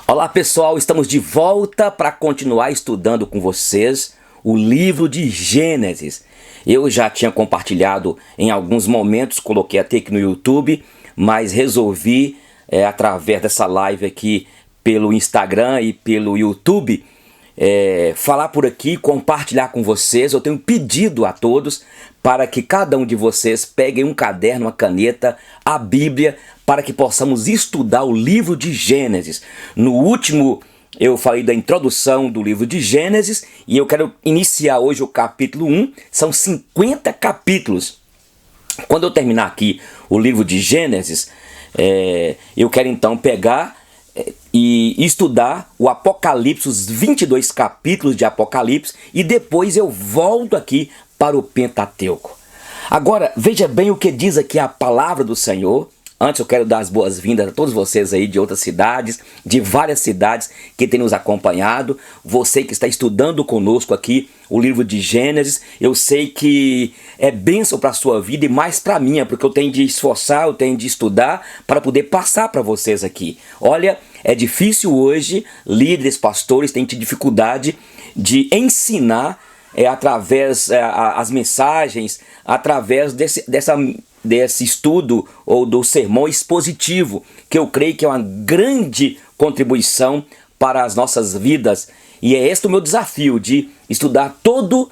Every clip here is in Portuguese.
Olá pessoal, estamos de volta para continuar estudando com vocês o livro de Gênesis. Eu já tinha compartilhado em alguns momentos, coloquei até aqui no YouTube, mas resolvi através dessa live aqui pelo Instagram e pelo YouTube falar por aqui, compartilhar com vocês. Eu tenho pedido a todos para que cada um de vocês peguem um caderno, uma caneta, a Bíblia, para que possamos estudar o livro de Gênesis. No último eu falei da introdução do livro de Gênesis e eu quero iniciar hoje o capítulo 1, são 50 capítulos. Quando eu terminar aqui o livro de Gênesis, eu quero então pegar e estudar o Apocalipse, os 22 capítulos de Apocalipse, e depois eu volto aqui para o Pentateuco. Agora, veja bem o que diz aqui a palavra do Senhor. Antes eu quero dar as boas-vindas a todos vocês aí de outras cidades, de várias cidades que têm nos acompanhado. Você que está estudando conosco aqui o livro de Gênesis, eu sei que é bênção para a sua vida e mais para a minha, porque eu tenho de esforçar, eu tenho de estudar para poder passar para vocês aqui. Olha, é difícil hoje, líderes, pastores têm tido dificuldade de ensinar através as mensagens, através desse estudo ou do sermão expositivo, que eu creio que é uma grande contribuição para as nossas vidas. E é este o meu desafio, de estudar todos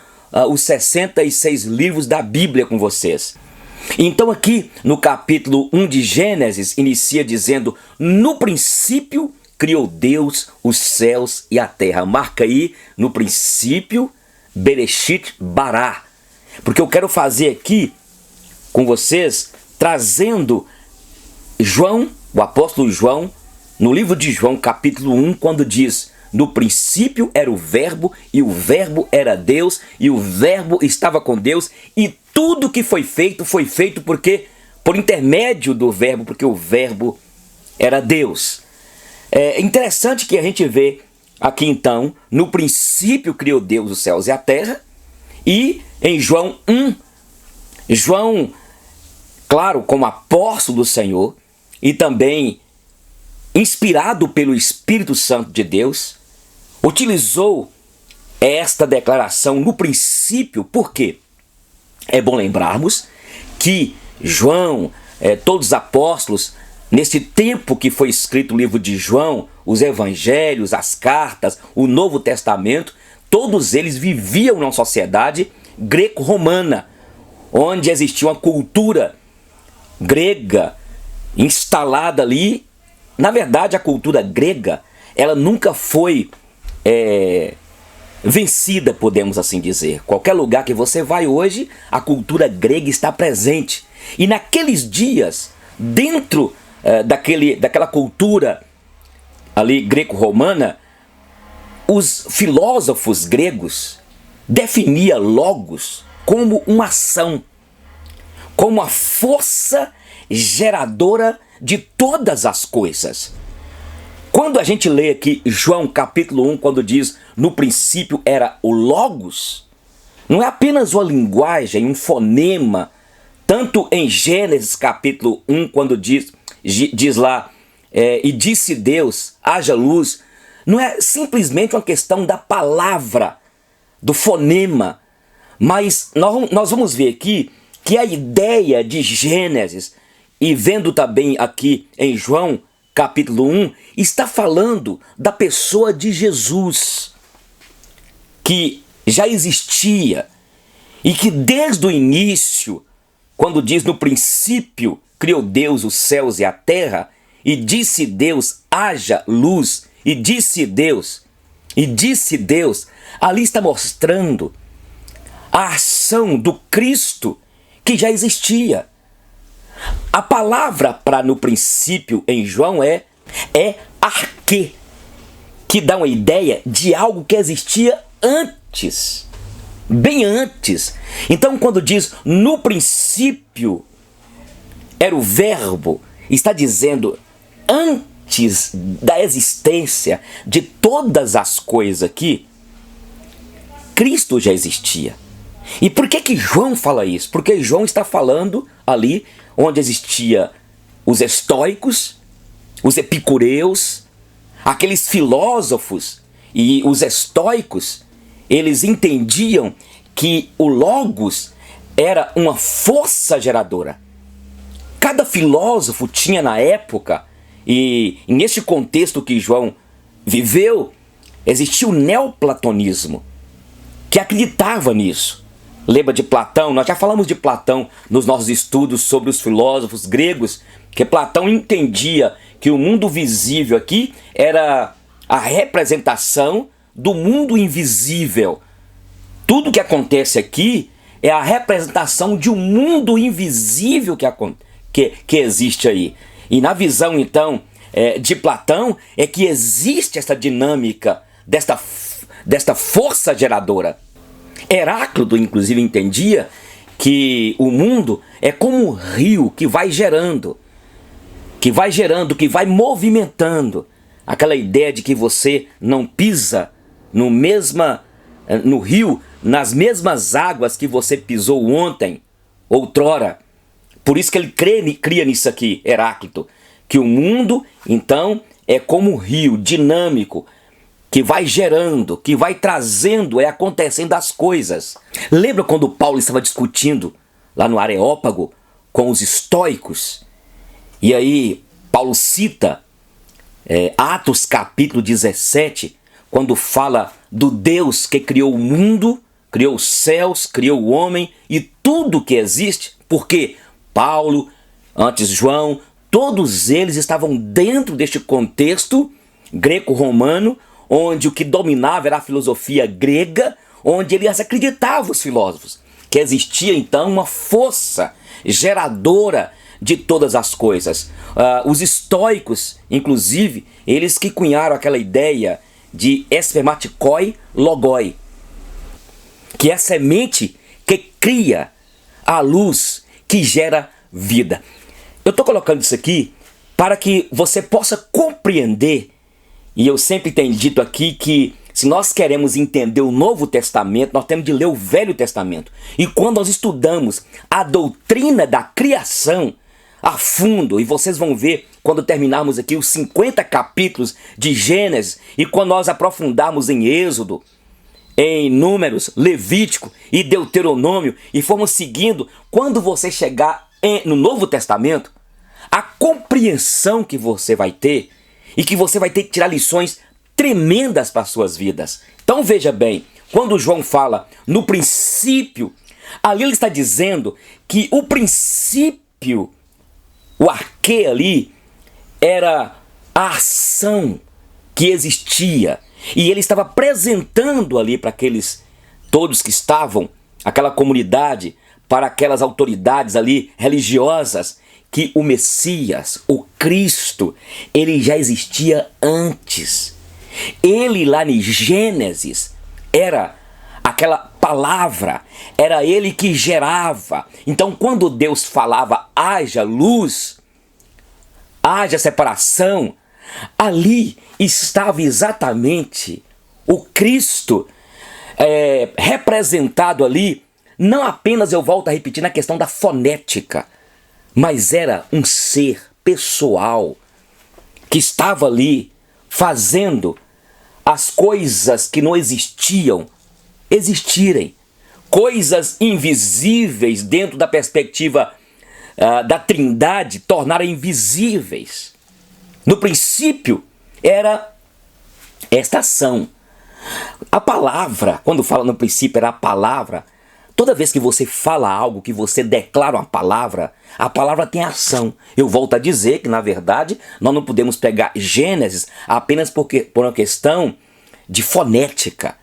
os 66 livros da Bíblia com vocês. Então aqui no capítulo 1 de Gênesis, inicia dizendo: no princípio criou Deus os céus e a terra. Marca aí, no princípio, Bereshit Bará. Porque eu quero fazer aqui com vocês, trazendo João, o apóstolo João, no livro de João, capítulo 1, quando diz: no princípio era o verbo, e o verbo era Deus, e o verbo estava com Deus, e tudo que foi feito porque por intermédio do verbo, porque o verbo era Deus. É interessante que a gente vê aqui então, no princípio criou Deus os céus e a terra, e em João 1, João, claro, como apóstolo do Senhor e também inspirado pelo Espírito Santo de Deus, utilizou esta declaração no princípio. Por quê? É bom lembrarmos que João, todos os apóstolos, nesse tempo que foi escrito o livro de João, os evangelhos, as cartas, o Novo Testamento, todos eles viviam numa sociedade greco-romana, onde existia uma cultura grega instalada ali. Na verdade, a cultura grega, ela nunca foi vencida, podemos assim dizer. Qualquer lugar que você vai hoje, a cultura grega está presente. E naqueles dias, dentro daquela cultura ali greco-romana, os filósofos gregos definiam logos como uma ação, como a força geradora de todas as coisas. Quando a gente lê aqui João capítulo 1, quando diz no princípio era o Logos, não é apenas uma linguagem, um fonema. Tanto em Gênesis capítulo 1, quando diz lá, e disse Deus, haja luz, não é simplesmente uma questão da palavra, do fonema, mas nós vamos ver aqui que a ideia de Gênesis, e vendo também aqui em João capítulo 1, está falando da pessoa de Jesus, que já existia e que desde o início, quando diz no princípio criou Deus os céus e a terra, e disse Deus, haja luz, e disse Deus, ali está mostrando a ação do Cristo que já existia. A palavra para no princípio em João é arquê, que dá uma ideia de algo que existia antes, bem antes. Então quando diz no princípio era o verbo, está dizendo antes da existência de todas as coisas aqui, Cristo já existia. E por que João fala isso? Porque João está falando ali onde existia os estoicos, os epicureus, aqueles filósofos e os estoicos, eles entendiam que o Logos era uma força geradora. Cada filósofo tinha na época, e neste contexto que João viveu, existia o neoplatonismo, que acreditava nisso. Lembra de Platão? Nós já falamos de Platão nos nossos estudos sobre os filósofos gregos, que Platão entendia que o mundo visível aqui era a representação do mundo invisível. Tudo que acontece aqui é a representação de um mundo invisível que existe aí. E na visão, então, de Platão, é que existe essa dinâmica desta força geradora. Heráclito, inclusive, entendia que o mundo é como um rio que vai gerando, que vai movimentando. Aquela ideia de que você não pisa no rio, nas mesmas águas que você pisou ontem, outrora. Por isso que ele cria nisso aqui, Heráclito, que o mundo, então, é como um rio dinâmico, que vai gerando, que vai trazendo, acontecendo as coisas. Lembra quando Paulo estava discutindo lá no Areópago com os estoicos? E aí Paulo cita Atos capítulo 17, quando fala do Deus que criou o mundo, criou os céus, criou o homem e tudo que existe, porque Paulo, antes João, todos eles estavam dentro deste contexto greco-romano, onde o que dominava era a filosofia grega, onde eles acreditavam, os filósofos, que existia então uma força geradora de todas as coisas. Os estoicos, inclusive, eles que cunharam aquela ideia de espermatikoi logoi, que é a semente que cria a luz que gera vida. Eu estou colocando isso aqui para que você possa compreender. E eu sempre tenho dito aqui que se nós queremos entender o Novo Testamento, nós temos de ler o Velho Testamento. E quando nós estudamos a doutrina da criação a fundo, e vocês vão ver quando terminarmos aqui os 50 capítulos de Gênesis, e quando nós aprofundarmos em Êxodo, em Números, Levítico e Deuteronômio, e formos seguindo, quando você chegar no Novo Testamento, a compreensão que você vai ter, e que você vai ter que tirar lições tremendas para as suas vidas. Então veja bem, quando João fala no princípio, ali ele está dizendo que o princípio, o arquê ali, era a ação que existia. E ele estava apresentando ali para todos que estavam, aquela comunidade, para aquelas autoridades ali religiosas, que o Messias, o Cristo, ele já existia antes. Ele lá em Gênesis era aquela palavra, era ele que gerava. Então quando Deus falava haja luz, haja separação, ali estava exatamente o Cristo representado ali. Não apenas, eu volto a repetir, na questão da fonética, mas era um ser pessoal que estava ali fazendo as coisas que não existiam existirem. Coisas invisíveis dentro da perspectiva da Trindade tornarem visíveis. No princípio era esta ação. A palavra, quando fala no princípio era a palavra, toda vez que você fala algo, que você declara uma palavra, a palavra tem ação. Eu volto a dizer que, na verdade, nós não podemos pegar Gênesis apenas por uma questão de fonética.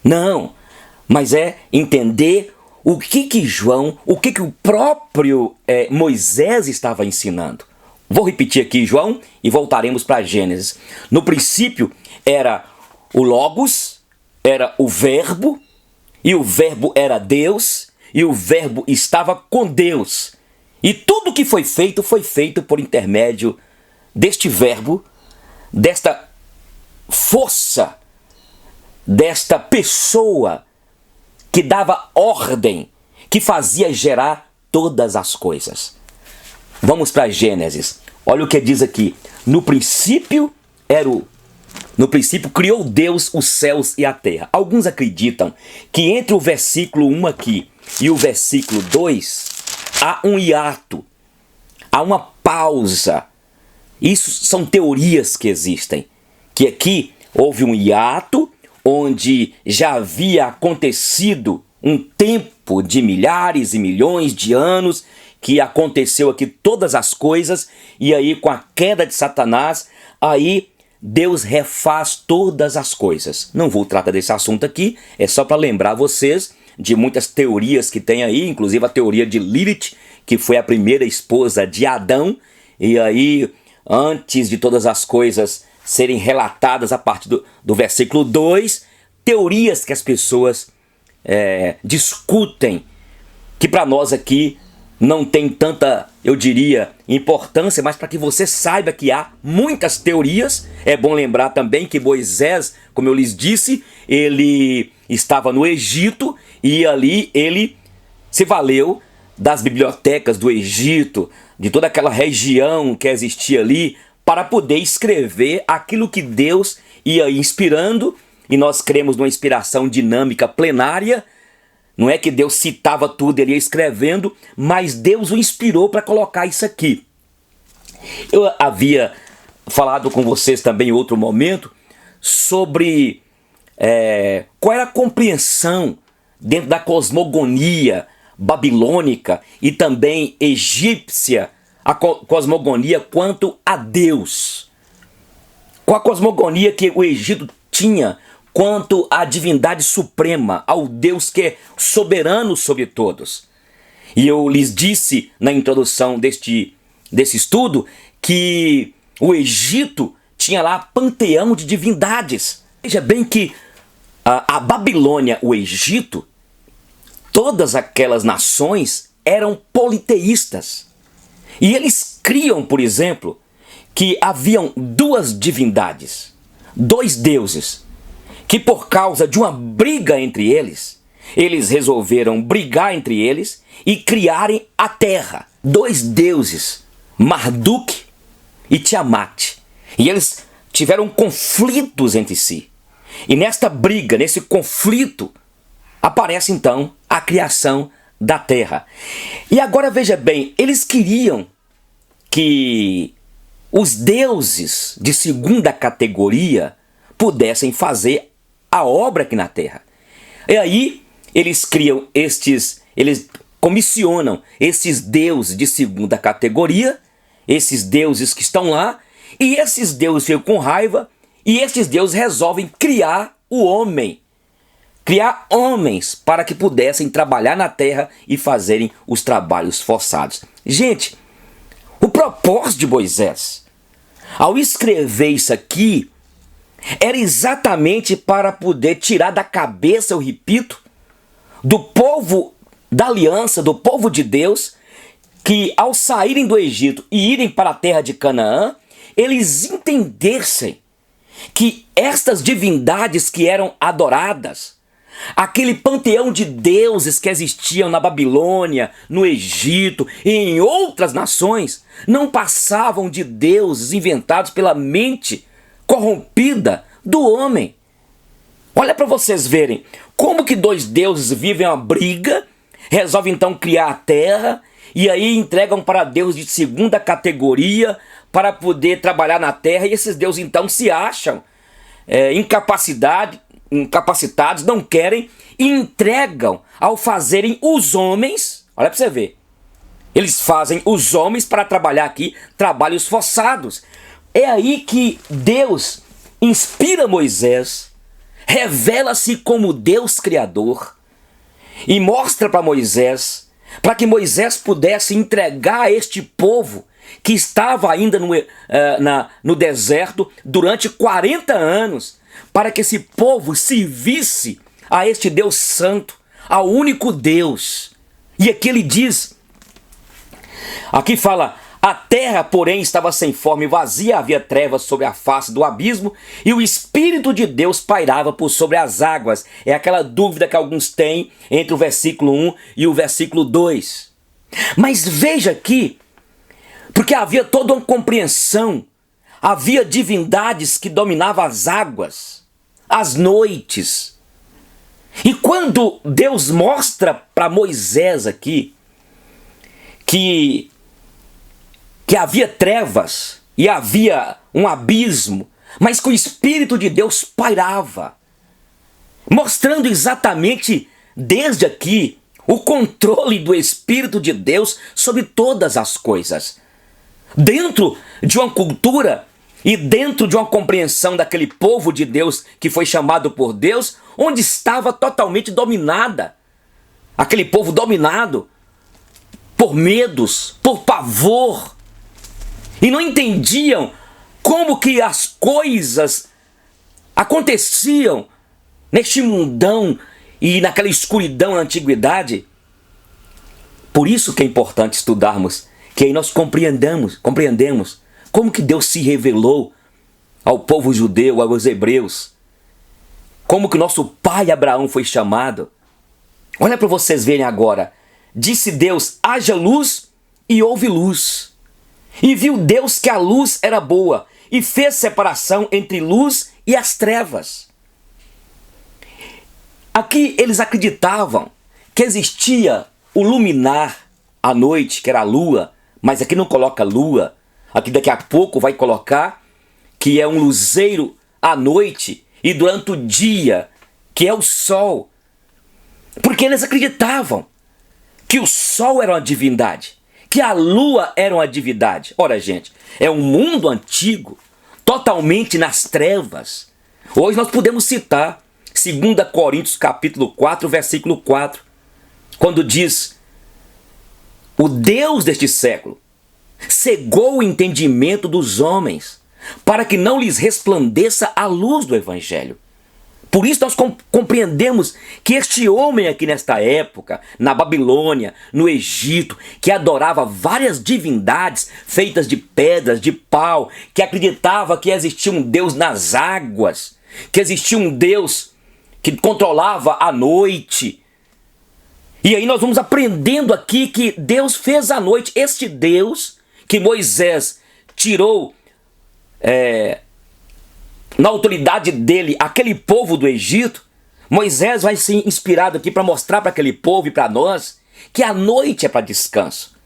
Não, mas é entender o que João, o que o próprio Moisés estava ensinando. Vou repetir aqui João e voltaremos para Gênesis. No princípio era o Logos, era o Verbo, e o Verbo era Deus, e o Verbo estava com Deus. E tudo que foi feito por intermédio deste Verbo, desta força, desta pessoa que dava ordem, que fazia gerar todas as coisas. Vamos para Gênesis. Olha o que diz aqui. No princípio era o No princípio criou Deus os céus e a terra. Alguns acreditam que entre o versículo 1 aqui e o versículo 2 há um hiato, há uma pausa. Isso são teorias que existem. Que aqui houve um hiato onde já havia acontecido um tempo de milhares e milhões de anos que aconteceu aqui todas as coisas, e aí com a queda de Satanás, aí Deus refaz todas as coisas. Não vou tratar desse assunto aqui, é só para lembrar vocês de muitas teorias que tem aí, inclusive a teoria de Lilith, que foi a primeira esposa de Adão, e aí antes de todas as coisas serem relatadas a partir do versículo 2, teorias que as pessoas discutem, que para nós aqui não tem tanta, eu diria, importância, mas para que você saiba que há muitas teorias. É bom lembrar também que Moisés, como eu lhes disse, ele estava no Egito e ali ele se valeu das bibliotecas do Egito, de toda aquela região que existia ali, para poder escrever aquilo que Deus ia inspirando, e nós cremos numa inspiração dinâmica plenária. Não é que Deus citava tudo, ele ia escrevendo, mas Deus o inspirou para colocar isso aqui. Eu havia falado com vocês também em outro momento sobre qual era a compreensão dentro da cosmogonia babilônica e também egípcia, a cosmogonia quanto a Deus. Qual a cosmogonia que o Egito tinha quanto à divindade suprema, ao Deus que é soberano sobre todos. E eu lhes disse na introdução desse estudo que o Egito tinha lá panteão de divindades. Veja bem que a Babilônia, o Egito, todas aquelas nações eram politeístas. E eles criam, por exemplo, que haviam duas divindades, dois deuses, que por causa de uma briga entre eles, eles resolveram brigar entre eles e criarem a terra. Dois deuses, Marduk e Tiamat. E eles tiveram conflitos entre si. E nesta briga, nesse conflito, aparece então a criação da terra. E agora veja bem, eles queriam que os deuses de segunda categoria pudessem fazer a obra aqui na terra. E aí eles criam eles comissionam esses deuses de segunda categoria, esses deuses que estão lá, e esses deuses ficam com raiva, e esses deuses resolvem criar o homem, criar homens para que pudessem trabalhar na terra e fazerem os trabalhos forçados. Gente, o propósito de Moisés, ao escrever isso aqui, era exatamente para poder tirar da cabeça, eu repito, do povo da aliança, do povo de Deus, que ao saírem do Egito e irem para a terra de Canaã, eles entendessem que estas divindades que eram adoradas, aquele panteão de deuses que existiam na Babilônia, no Egito e em outras nações, não passavam de deuses inventados pela mente corrompida do homem. Olha para vocês verem como que dois deuses vivem uma briga, resolvem então criar a terra e aí entregam para Deus de segunda categoria para poder trabalhar na terra, e esses deuses então se acham incapacitados, não querem, e entregam ao fazerem os homens. Olha para você ver, eles fazem os homens para trabalhar aqui trabalhos forçados. É aí que Deus inspira Moisés, revela-se como Deus Criador e mostra para Moisés, para que Moisés pudesse entregar a este povo que estava ainda no deserto durante 40 anos, para que esse povo servisse a este Deus Santo, ao único Deus. E aqui ele diz, aqui fala: a terra, porém, estava sem forma e vazia, havia trevas sobre a face do abismo, e o Espírito de Deus pairava por sobre as águas. É aquela dúvida que alguns têm entre o versículo 1 e o versículo 2. Mas veja aqui, porque havia toda uma compreensão, havia divindades que dominavam as águas, as noites. E quando Deus mostra para Moisés aqui que havia trevas e havia um abismo, mas que o Espírito de Deus pairava, mostrando exatamente desde aqui o controle do Espírito de Deus sobre todas as coisas. Dentro de uma cultura e dentro de uma compreensão daquele povo de Deus que foi chamado por Deus, onde estava totalmente dominada. Aquele povo dominado por medos, por pavor. E não entendiam como que as coisas aconteciam neste mundão e naquela escuridão na antiguidade. Por isso que é importante estudarmos, que aí nós compreendemos como que Deus se revelou ao povo judeu, aos hebreus. Como que o nosso pai Abraão foi chamado. Olha para vocês verem agora. Disse Deus, haja luz, e houve luz. E viu Deus que a luz era boa, e fez separação entre luz e as trevas. Aqui eles acreditavam que existia o luminar à noite, que era a lua, mas aqui não coloca lua. Aqui daqui a pouco vai colocar que é um luzeiro à noite e durante o dia, que é o sol. Porque eles acreditavam que o sol era uma divindade, que a lua era uma divindade. Ora, gente, é um mundo antigo, totalmente nas trevas. Hoje nós podemos citar 2 Coríntios capítulo 4, versículo 4, quando diz: o Deus deste século cegou o entendimento dos homens, para que não lhes resplandeça a luz do Evangelho. Por isso nós compreendemos que este homem aqui nesta época, na Babilônia, no Egito, que adorava várias divindades feitas de pedras, de pau, que acreditava que existia um Deus nas águas, que existia um Deus que controlava a noite. E aí nós vamos aprendendo aqui que Deus fez a noite. Este Deus que Moisés tirou na autoridade dele aquele povo do Egito, Moisés vai ser inspirado aqui para mostrar para aquele povo e para nós que a noite é para descanso.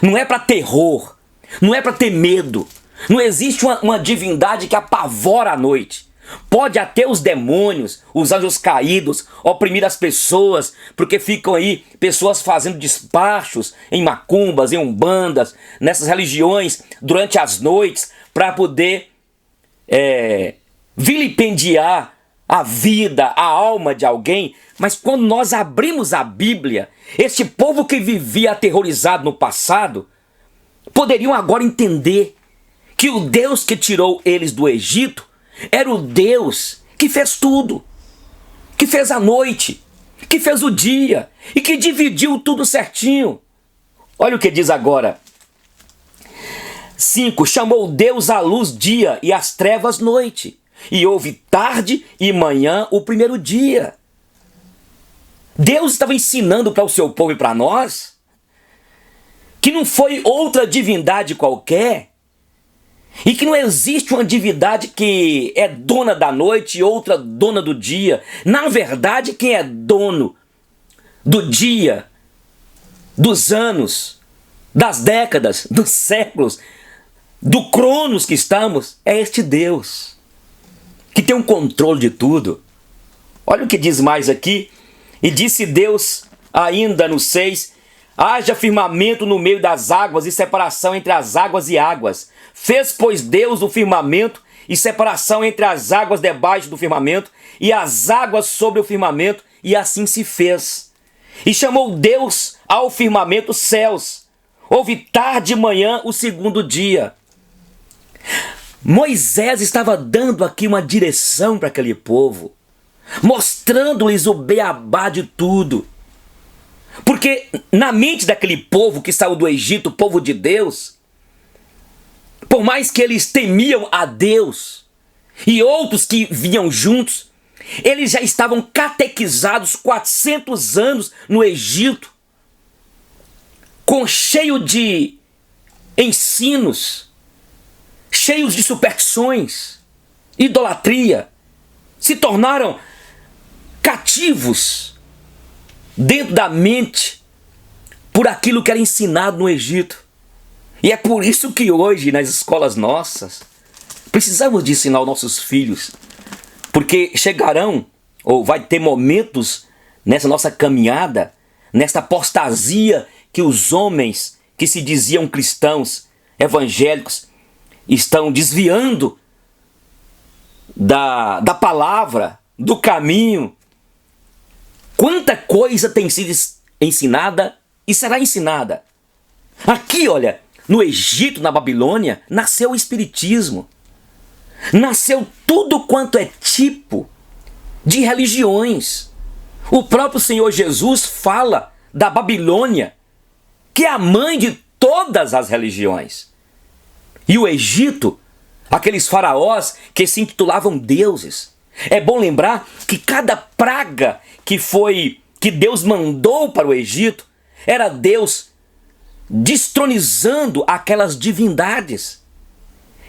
Não é para terror, não é para ter medo. Não existe uma divindade que apavora a noite. Pode até os demônios, os anjos caídos, oprimir as pessoas, porque ficam aí pessoas fazendo despachos em macumbas, em umbandas, nessas religiões, durante as noites, para poder vilipendiar a vida, a alma de alguém. Mas quando nós abrimos a Bíblia, este povo que vivia aterrorizado no passado, poderiam agora entender que o Deus que tirou eles do Egito era o Deus que fez tudo, que fez a noite, que fez o dia e que dividiu tudo certinho. Olha o que diz agora. 5. Chamou Deus a luz dia e as trevas noite, e houve tarde e manhã o primeiro dia. Deus estava ensinando para o seu povo e para nós que não foi outra divindade qualquer, e que não existe uma divindade que é dona da noite e outra dona do dia. Na verdade, quem é dono do dia, dos anos, das décadas, dos séculos, do cronos que estamos, é este Deus, que tem um controle de tudo. Olha o que diz mais aqui. E disse Deus ainda no 6, haja firmamento no meio das águas e separação entre as águas e águas. Fez, pois, Deus o firmamento e separação entre as águas debaixo do firmamento e as águas sobre o firmamento, e assim se fez. E chamou Deus ao firmamento céus. Houve tarde e manhã o segundo dia. Moisés estava dando aqui uma direção para aquele povo, mostrando-lhes o beabá de tudo. Porque na mente daquele povo que saiu do Egito, o povo de Deus, por mais que eles temiam a Deus e outros que vinham juntos, eles já estavam catequizados 400 anos no Egito, cheio de ensinos, cheios de superstições, idolatria, se tornaram cativos dentro da mente por aquilo que era ensinado no Egito. E é por isso que hoje nas escolas nossas precisamos de ensinar os nossos filhos, porque chegarão, ou vai ter momentos nessa nossa caminhada, nessa apostasia que os homens que se diziam cristãos, evangélicos, estão desviando da palavra, do caminho. Quanta coisa tem sido ensinada e será ensinada. Aqui, olha, no Egito, na Babilônia, nasceu o espiritismo. Nasceu tudo quanto é tipo de religiões. O próprio Senhor Jesus fala da Babilônia, que é a mãe de todas as religiões. E o Egito, aqueles faraós que se intitulavam deuses. É bom lembrar que cada praga que Deus mandou para o Egito era Deus destronizando aquelas divindades.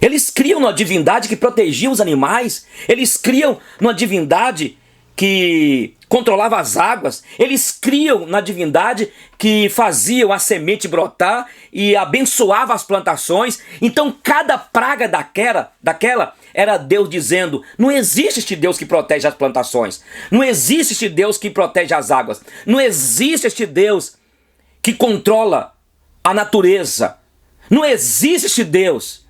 Eles criam uma divindade que protegia os animais, eles criam uma divindade que controlava as águas, eles criam na divindade que faziam a semente brotar e abençoava as plantações. Então cada praga daquela era Deus dizendo: não existe este Deus que protege as plantações, não existe este Deus que protege as águas, não existe este Deus que controla a natureza, não existe este Deus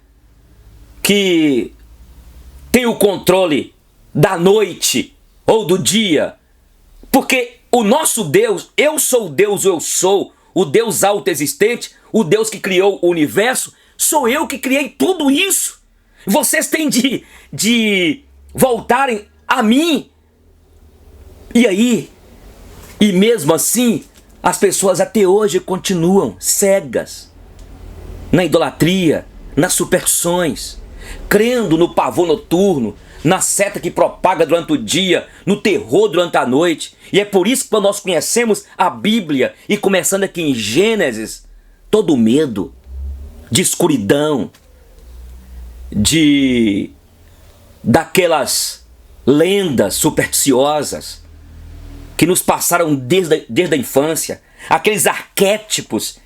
que tem o controle da noite ou do dia, porque o nosso Deus, eu sou o Deus, eu sou o Deus autoexistente, o Deus que criou o universo, sou eu que criei tudo isso. Vocês têm de voltarem a mim. E aí, e mesmo assim, as pessoas até hoje continuam cegas na idolatria, nas superstições, crendo no pavor noturno, na seta que propaga durante o dia, no terror durante a noite. E é por isso que quando nós conhecemos a Bíblia, e começando aqui em Gênesis, todo medo de escuridão, daquelas lendas supersticiosas que nos passaram desde a infância, aqueles arquétipos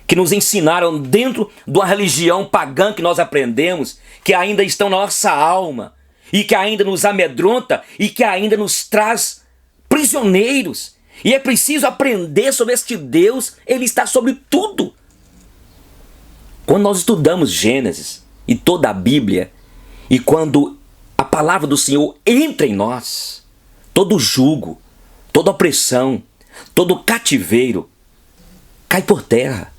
que nos ensinaram dentro de uma religião pagã que nós aprendemos, que ainda estão na nossa alma, e que ainda nos amedronta, e que ainda nos traz prisioneiros. E é preciso aprender sobre este Deus, ele está sobre tudo. Quando nós estudamos Gênesis e toda a Bíblia, e quando a palavra do Senhor entra em nós, todo jugo, toda opressão, todo cativeiro cai por terra.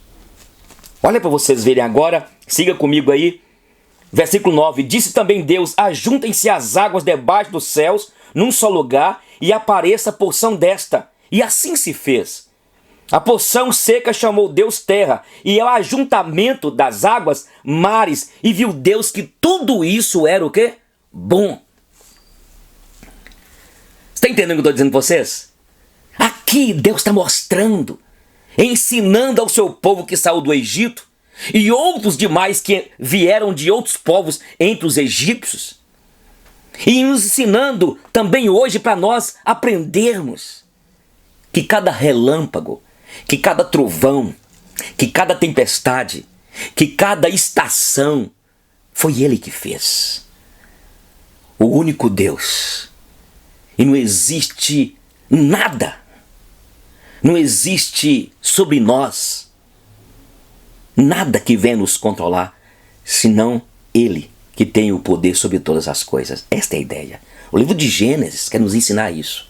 Olha para vocês verem agora, siga comigo aí. Versículo 9, disse também Deus: ajuntem-se as águas debaixo dos céus num só lugar, e apareça a porção desta. E assim se fez. A porção seca chamou Deus terra, e ao ajuntamento das águas, mares, e viu Deus que tudo isso era o quê? Bom. Está entendendo o que eu estou dizendo para vocês? Aqui Deus está mostrando, ensinando ao seu povo que saiu do Egito, e outros demais que vieram de outros povos entre os egípcios, e nos ensinando também hoje para nós aprendermos que cada relâmpago, que cada trovão, que cada tempestade, que cada estação foi Ele que fez. O único Deus. E não existe nada, não existe sobre nós nada que venha nos controlar, senão Ele, que tem o poder sobre todas as coisas. Esta é a ideia. O livro de Gênesis quer nos ensinar isso.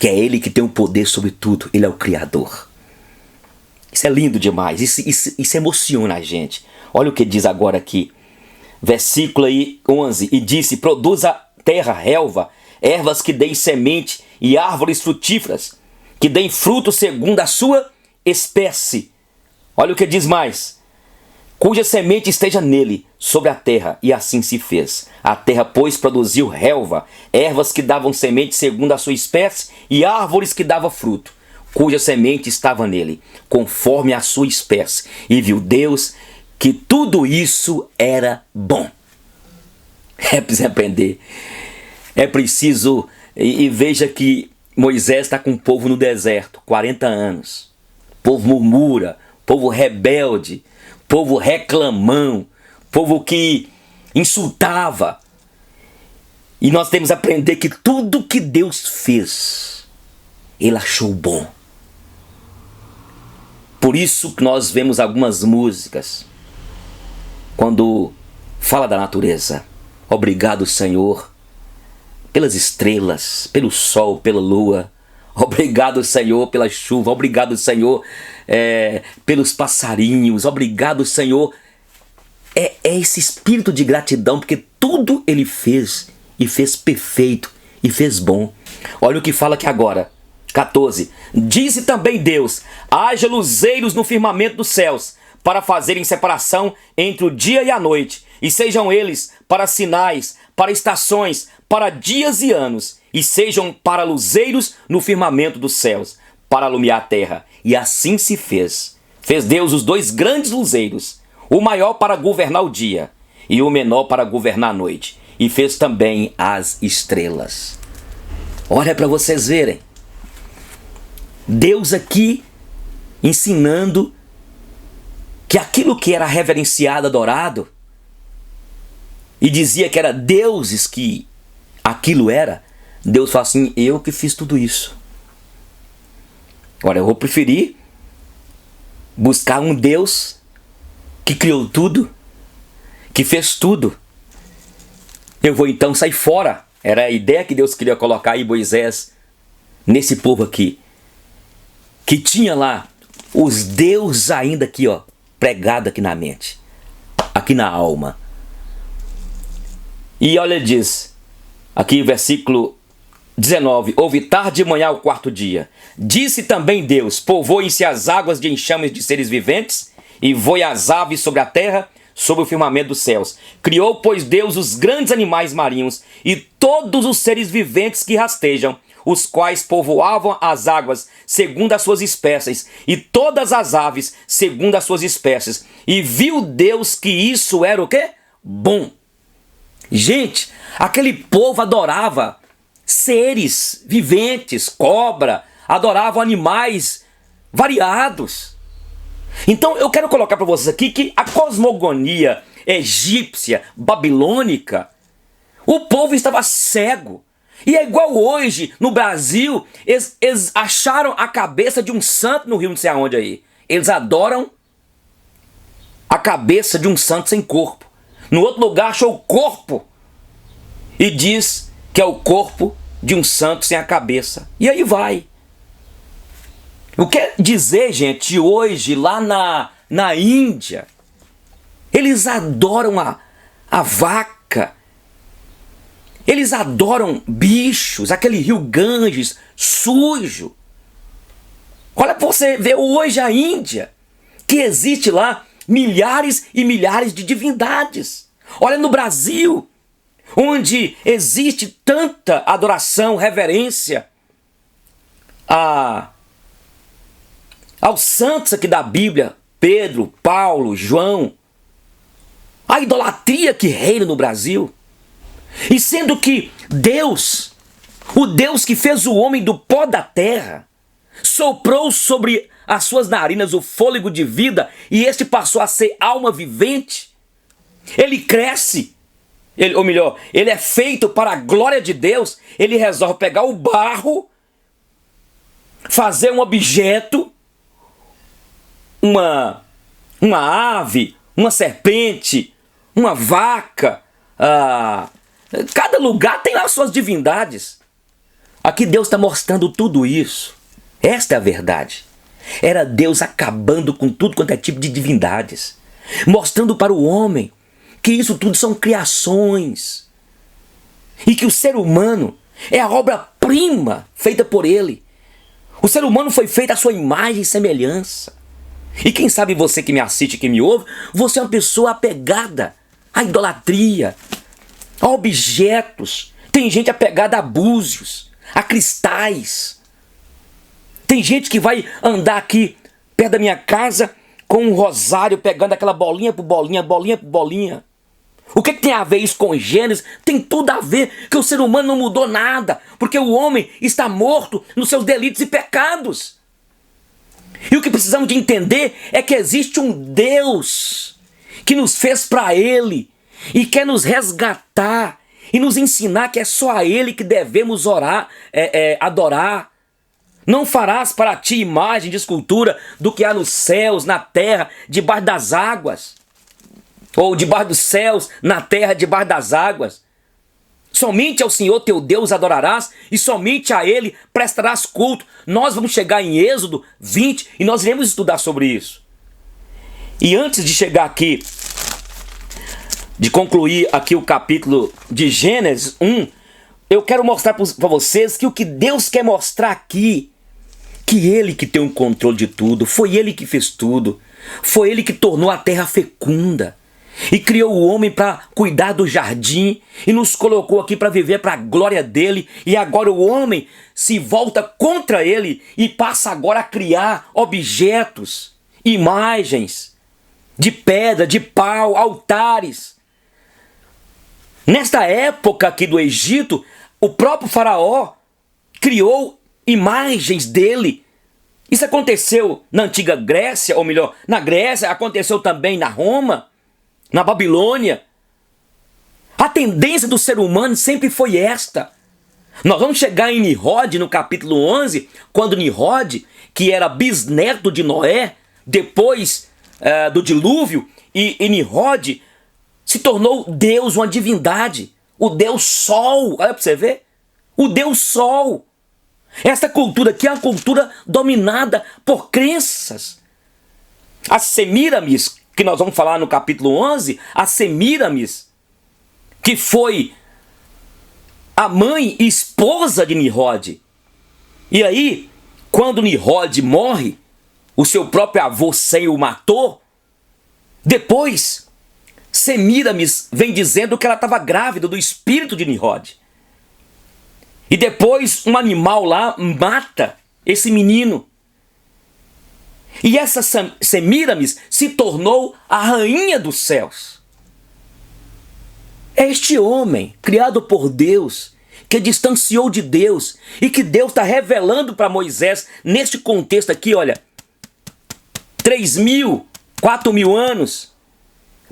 Que é Ele que tem o poder sobre tudo. Ele é o Criador. Isso é lindo demais. Isso emociona a gente. Olha o que diz agora aqui. Versículo aí 11. E disse: produza terra, relva, ervas que deem semente e árvores frutíferas, que deem fruto segundo a sua espécie. Olha o que diz mais: cuja semente esteja nele, sobre a terra, e assim se fez. A terra, pois, produziu relva, ervas que davam semente segundo a sua espécie, e árvores que davam fruto, cuja semente estava nele, conforme a sua espécie. E viu Deus que tudo isso era bom. É preciso aprender. É preciso... E veja que Moisés está com o povo no deserto, 40 anos. O povo murmura, povo rebelde, povo reclamão, povo que insultava. E nós temos que aprender que tudo que Deus fez, Ele achou bom. Por isso que nós vemos algumas músicas, quando fala da natureza. Obrigado, Senhor, pelas estrelas, pelo sol, pela lua. Obrigado, Senhor, pela chuva. Obrigado, Senhor, pelos passarinhos. Obrigado, Senhor. É esse espírito de gratidão, porque tudo Ele fez, e fez perfeito, e fez bom. Olha o que fala aqui agora, 14. Disse também Deus: haja luzeiros no firmamento dos céus, para fazerem separação entre o dia e a noite, e sejam eles para sinais, para estações, para dias e anos, e sejam para luzeiros no firmamento dos céus, para alumiar a terra. E assim se fez. Fez Deus os dois grandes luzeiros, o maior para governar o dia, e o menor para governar a noite. E fez também as estrelas. Olha para vocês verem. Deus aqui ensinando que aquilo que era reverenciado, adorado, e dizia que era deuses que aquilo era, Deus fala assim: eu que fiz tudo isso. Agora eu vou preferir buscar um Deus que criou tudo, que fez tudo. Eu vou então sair fora. Era a ideia que Deus queria colocar aí Moisés nesse povo aqui, que tinha lá os deuses ainda aqui, ó, pregado aqui na mente, aqui na alma. E olha, ele diz aqui, versículo 19: houve tarde e manhã o quarto dia. Disse também Deus: povoem-se as águas de enxames de seres viventes, e voe as aves sobre a terra, sobre o firmamento dos céus. Criou, pois, Deus os grandes animais marinhos e todos os seres viventes que rastejam, os quais povoavam as águas segundo as suas espécies, e todas as aves segundo as suas espécies. E viu Deus que isso era o quê? Bom. Gente, aquele povo adorava seres viventes, cobra, adoravam animais variados. Então eu quero colocar para vocês aqui que a cosmogonia egípcia, babilônica, o povo estava cego. E é igual hoje no Brasil, eles acharam a cabeça de um santo no rio, não sei aonde aí. Eles adoram a cabeça de um santo sem corpo. No outro lugar achou o corpo e diz que é o corpo de um santo sem a cabeça. E aí vai. O que quer dizer, gente, hoje lá na Índia, eles adoram a vaca, eles adoram bichos, aquele rio Ganges sujo. Olha para você ver hoje a Índia, que existe lá milhares e milhares de divindades. Olha no Brasil, onde existe tanta adoração, reverência aos santos aqui da Bíblia, Pedro, Paulo, João, a idolatria que reina no Brasil. E sendo que Deus, o Deus que fez o homem do pó da terra, soprou sobre as suas narinas o fôlego de vida, e este passou a ser alma vivente, ele cresce, ou melhor, ele é feito para a glória de Deus. Ele resolve pegar o barro, fazer um objeto, uma ave, uma serpente, uma vaca. Cada lugar tem lá suas divindades. Aqui Deus está mostrando tudo isso. Esta é a verdade. Era Deus acabando com tudo quanto é tipo de divindades, mostrando para o homem que isso tudo são criações, e que o ser humano é a obra-prima feita por ele. O ser humano foi feito à sua imagem e semelhança. E quem sabe você que me assiste, que me ouve, você é uma pessoa apegada à idolatria, a objetos. Tem gente apegada a búzios, a cristais. Tem gente que vai andar aqui perto da minha casa com um rosário, pegando aquela bolinha por bolinha, bolinha por bolinha. O que tem a ver isso com Gênesis? Tem tudo a ver, que o ser humano não mudou nada, porque o homem está morto nos seus delitos e pecados. E o que precisamos de entender é que existe um Deus que nos fez para Ele e quer nos resgatar e nos ensinar que é só a Ele que devemos orar, adorar. Não farás para ti imagem de escultura do que há nos céus, na terra, debaixo das águas. Ou debaixo dos céus, na terra, debaixo das águas. Somente ao Senhor teu Deus adorarás e somente a Ele prestarás culto. Nós vamos chegar em Êxodo 20 e nós iremos estudar sobre isso. E antes de chegar aqui, de concluir aqui o capítulo de Gênesis 1, eu quero mostrar para vocês que o que Deus quer mostrar aqui, que Ele que tem o controle de tudo, foi Ele que fez tudo, foi Ele que tornou a terra fecunda e criou o homem para cuidar do jardim e nos colocou aqui para viver para a glória dele. E agora o homem se volta contra ele e passa agora a criar objetos, imagens de pedra, de pau, altares. Nesta época aqui do Egito, o próprio faraó criou imagens dele. Isso aconteceu na antiga Grécia, ou melhor, na Grécia, aconteceu também na Roma, na Babilônia. A tendência do ser humano sempre foi esta. Nós vamos chegar em Nimrod no capítulo 11, quando Nimrod, que era bisneto de Noé, depois do dilúvio, e Nimrod se tornou Deus, uma divindade, o Deus Sol. Olha para você ver, o Deus Sol. Essa cultura aqui é uma cultura dominada por crenças. As Semíramis, que nós vamos falar no capítulo 11, a Semíramis, que foi a mãe e esposa de Nimrod. E aí, quando Nimrod morre, o seu próprio avô Sem o matou, depois Semíramis vem dizendo que ela estava grávida do espírito de Nimrod. E depois um animal lá mata esse menino. E essa Semíramis se tornou a rainha dos céus. É este homem, criado por Deus, que distanciou de Deus e que Deus está revelando para Moisés neste contexto aqui, olha, 3.000, 4.000 anos,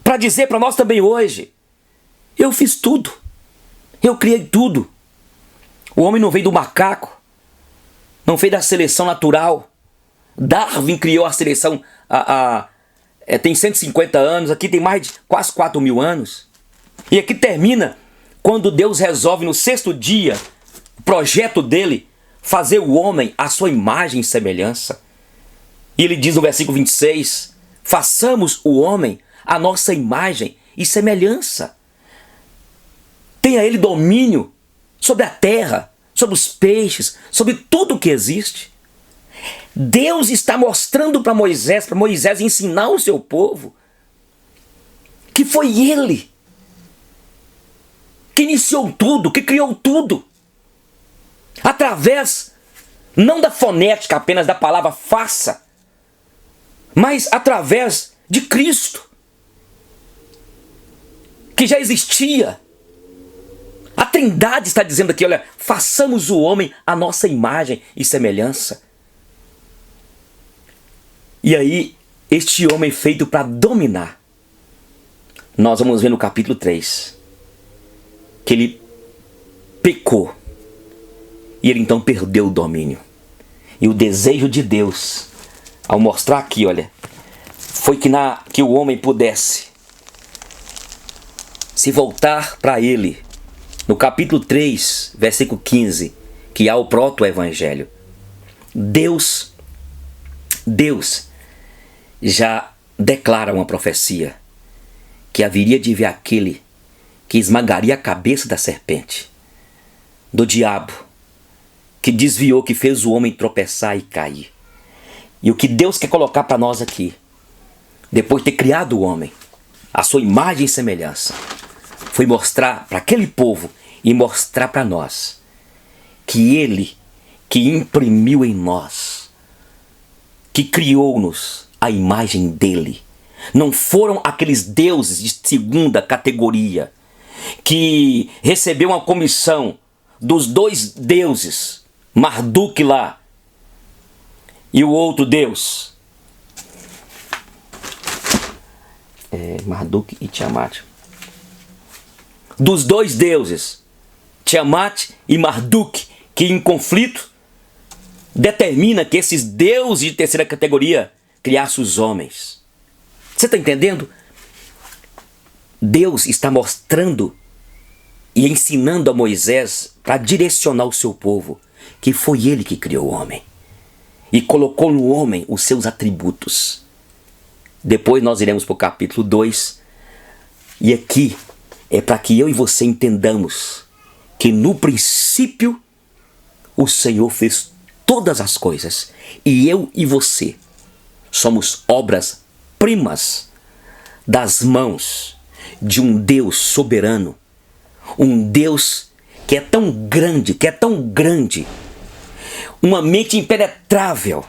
para dizer para nós também hoje: eu fiz tudo, eu criei tudo. O homem não veio do macaco, não veio da seleção natural. Darwin criou a seleção tem 150 anos, aqui tem mais de quase 4.000 anos. E aqui termina quando Deus resolve no sexto dia, o projeto dele, fazer o homem à sua imagem e semelhança. E ele diz no versículo 26, façamos o homem à nossa imagem e semelhança. Tenha ele domínio sobre a terra, sobre os peixes, sobre tudo que existe. Deus está mostrando para Moisés ensinar o seu povo, que foi Ele que iniciou tudo, que criou tudo, através, não da fonética apenas da palavra faça, mas através de Cristo, que já existia. A Trindade está dizendo aqui, olha, façamos o homem à nossa imagem e semelhança. E aí, este homem feito para dominar, nós vamos ver no capítulo 3, que ele pecou, e ele então perdeu o domínio. E o desejo de Deus, ao mostrar aqui, olha, foi que o homem pudesse se voltar para ele. No capítulo 3, versículo 15, que há o proto-evangelho. Deus já declara uma profecia que haveria de vir aquele que esmagaria a cabeça da serpente, do diabo, que desviou, que fez o homem tropeçar e cair. E o que Deus quer colocar para nós aqui, depois de ter criado o homem, a sua imagem e semelhança, foi mostrar para aquele povo e mostrar para nós que Ele que imprimiu em nós, que criou-nos à imagem dele. Não foram aqueles deuses de segunda categoria que recebeu uma comissão dos dois deuses, Marduk lá e o outro deus, Marduk e Tiamat. Dos dois deuses, Tiamat e Marduk, que em conflito determina que esses deuses de terceira categoria criassem os homens. Você está entendendo? Deus está mostrando e ensinando a Moisés para direcionar o seu povo, que foi ele que criou o homem e colocou no homem os seus atributos. Depois nós iremos para o capítulo 2, e aqui é para que eu e você entendamos que no princípio o Senhor fez todas as coisas, e eu e você somos obras-primas das mãos de um Deus soberano, um Deus que é tão grande, uma mente impenetrável.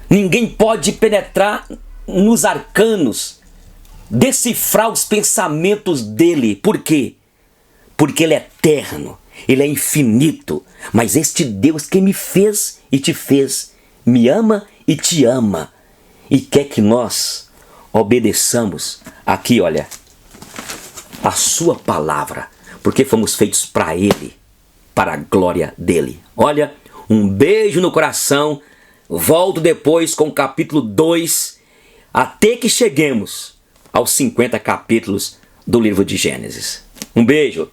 Ninguém pode penetrar nos arcanos, decifrar os pensamentos dele. Por quê? Porque ele é eterno, ele é infinito. Mas este Deus que me fez e te fez, me ama e te ama, e quer que nós obedeçamos aqui, olha, a sua palavra, porque fomos feitos para ele, para a glória dele. Olha, um beijo no coração. Volto depois com o capítulo 2, até que cheguemos aos 50 capítulos do livro de Gênesis. Um beijo.